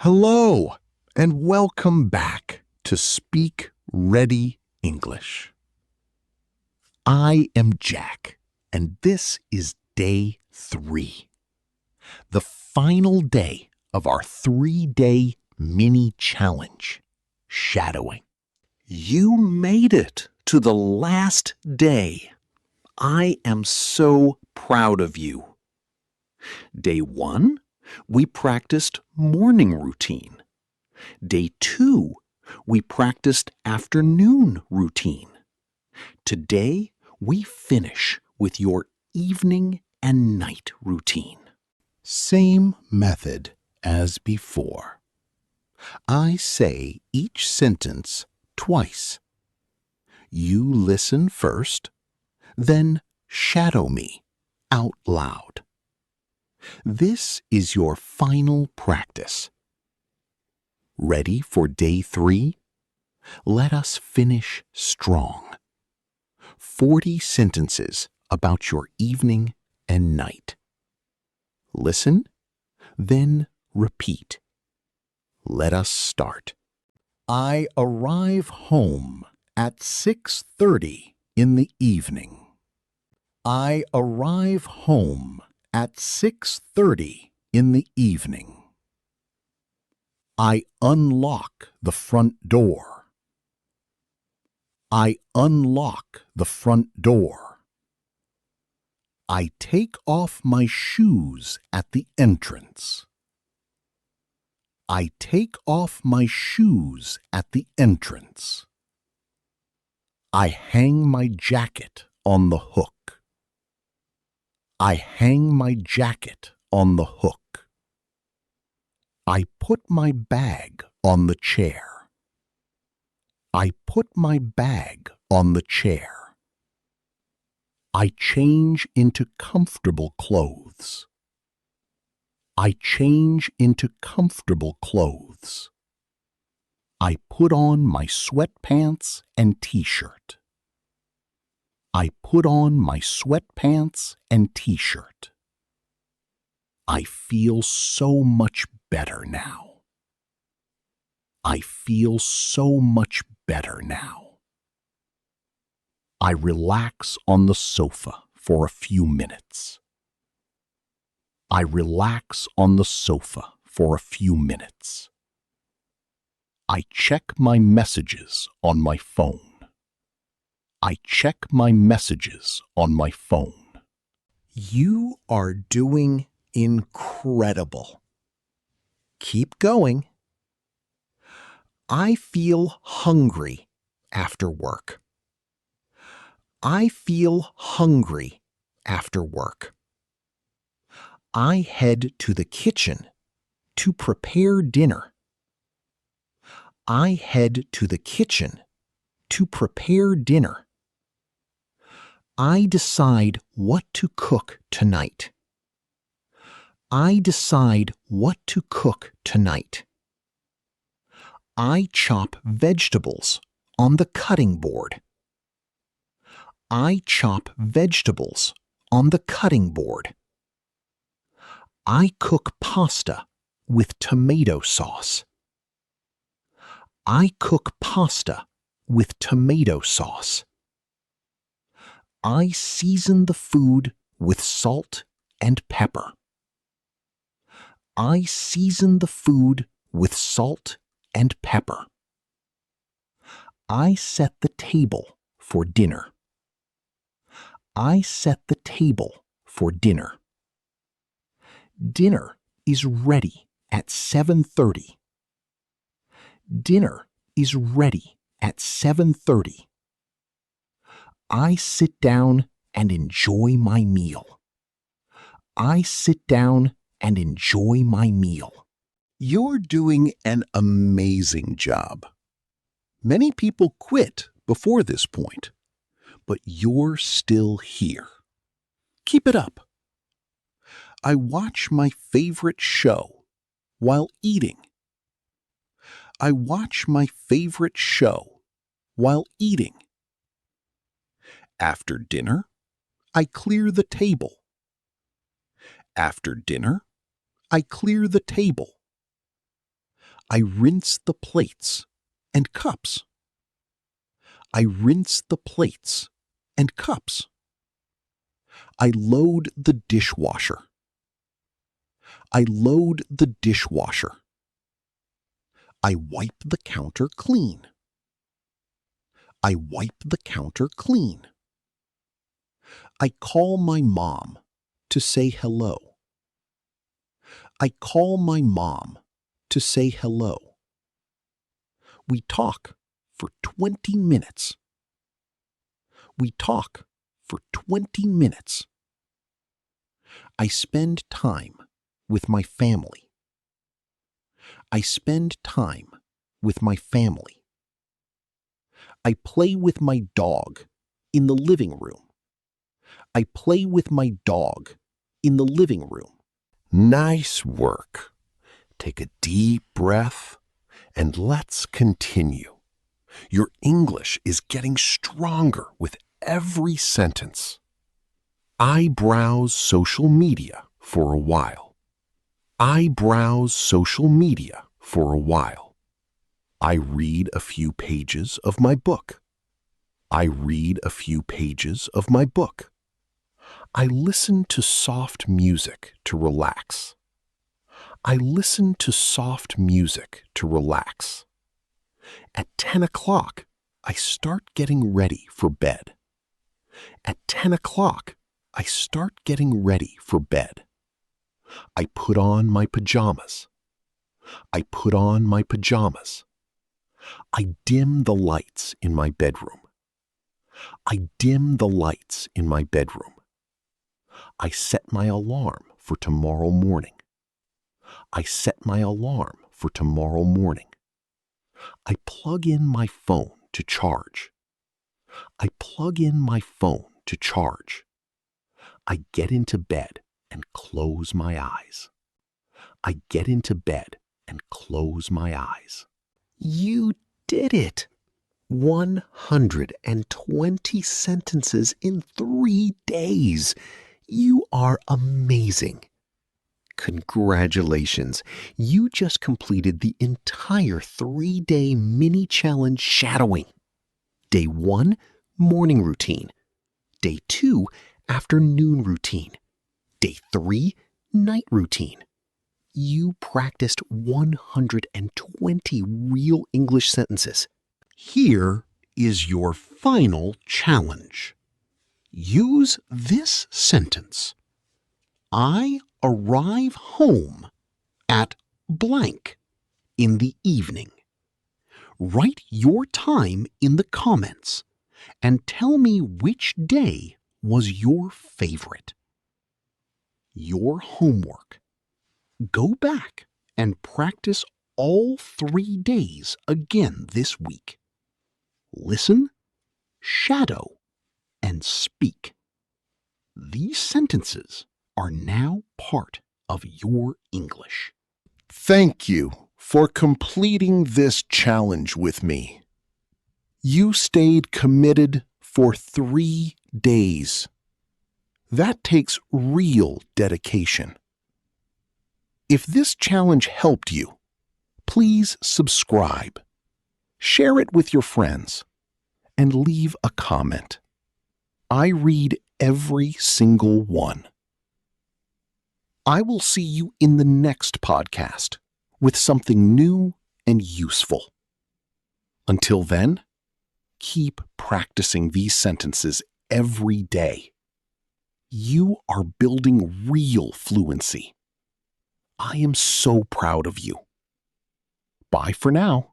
Hello, and welcome back to Speak Ready English. I am Jack, and this is day 3, the final day of our 3-day mini challenge, shadowing. You made it to the last day. I am so proud of you. Day 1, we practiced morning routine. Day 2, we practiced afternoon routine. Today, we finish with your evening and night routine. Same method as before. I say each sentence twice. You listen first, then shadow me out loud. This is your final practice. Ready for day 3? Let us finish strong. 40 sentences about your evening and night. Listen, then repeat. Let us start. I arrive home at 6:30 in the evening. I arrive home at 6:30 in the evening. I unlock the front door. I unlock the front door. I take off my shoes at the entrance. I take off my shoes at the entrance. I hang my jacket on the hook. I hang my jacket on the hook. I put my bag on the chair. I put my bag on the chair. I change into comfortable clothes. I change into comfortable clothes. I put on my sweatpants and t-shirt. I put on my sweatpants and t-shirt. I feel so much better now. I feel so much better now. I relax on the sofa for a few minutes. I relax on the sofa for a few minutes. I check my messages on my phone. I check my messages on my phone. You are doing incredible. Keep going. I feel hungry after work. I feel hungry after work. I head to the kitchen to prepare dinner. I head to the kitchen to prepare dinner. I decide what to cook tonight. I decide what to cook tonight. I chop vegetables on the cutting board. I chop vegetables on the cutting board. I cook pasta with tomato sauce. I cook pasta with tomato sauce. I season the food with salt and pepper. I season the food with salt and pepper. I set the table for dinner. I set the table for dinner. Dinner is ready at 7:30. Dinner is ready at 7:30. I sit down and enjoy my meal. I sit down and enjoy my meal. You're doing an amazing job. Many people quit before this point, but you're still here. Keep it up. I watch my favorite show while eating. I watch my favorite show while eating. After dinner, I clear the table. After dinner, I clear the table. I rinse the plates and cups. I rinse the plates and cups. I load the dishwasher. I load the dishwasher. I wipe the counter clean. I wipe the counter clean. I call my mom to say hello. I call my mom to say hello. We talk for 20 minutes. We talk for 20 minutes. I spend time with my family. I spend time with my family. I play with my dog in the living room. I play with my dog in the living room. Nice work. Take a deep breath and let's continue. Your English is getting stronger with every sentence. I browse social media for a while. I browse social media for a while. I read a few pages of my book. I read a few pages of my book. I listen to soft music to relax. I listen to soft music to relax. At 10 o'clock, I start getting ready for bed. At 10 o'clock, I start getting ready for bed. I put on my pajamas. I put on my pajamas. I dim the lights in my bedroom. I dim the lights in my bedroom. I set my alarm for tomorrow morning. I set my alarm for tomorrow morning. I plug in my phone to charge. I plug in my phone to charge. I get into bed and close my eyes. I get into bed and close my eyes. You did it! 120 sentences in 3 days. You are amazing. Congratulations. You just completed the entire 3-day mini challenge shadowing. Day 1, morning routine. Day 2, afternoon routine. Day 3, night routine. You practiced 120 real English sentences. Here is your final challenge. Use this sentence. I arrive home at blank in the evening. Write your time in the comments and tell me which day was your favorite. Your homework. Go back and practice all 3 days again this week. Listen, shadow, and speak. These sentences are now part of your English. Thank you for completing this challenge with me. You stayed committed for 3 days. That takes real dedication. If this challenge helped you, please subscribe, share it with your friends, and leave a comment. I read every single one. I will see you in the next podcast with something new and useful. Until then, keep practicing these sentences every day. You are building real fluency. I am so proud of you. Bye for now.